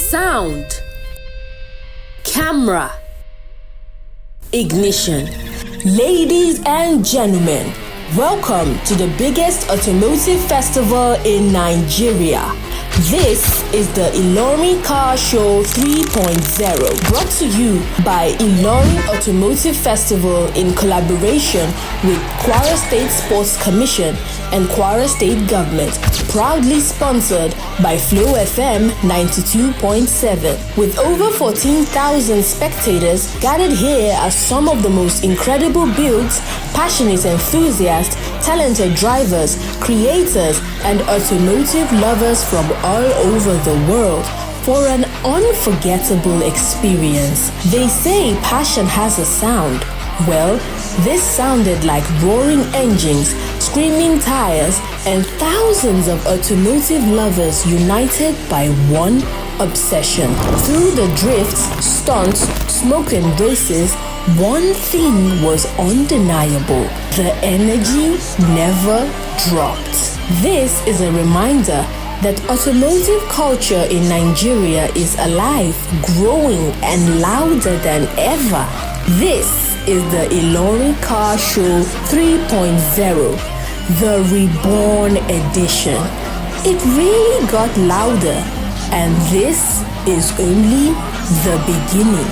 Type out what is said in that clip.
Sound. Camera. Ignition. Ladies and gentlemen, welcome to the biggest automotive festival in Nigeria. This is the Ilorin Car Show 3.0, brought to you by Ilorin Automotive Festival in collaboration with Kwara State Sports Commission and Kwara State Government, proudly sponsored by Flow FM 92.7. With over 14,000 spectators gathered here are some of the most incredible builds, passionate enthusiasts, talented drivers, creators, and automotive lovers from all over the world for an unforgettable experience. They say passion has a sound. Well, this sounded like roaring engines, screaming tires, and thousands of automotive lovers united by one obsession. Through the drifts, stunts, smoke and races, one thing was undeniable: the energy never dropped. This is a reminder that automotive culture in Nigeria is alive, growing, and louder than ever. This is the Ilorin Car Show 3.0, the Reborn Edition. It really got louder, and this is only the beginning.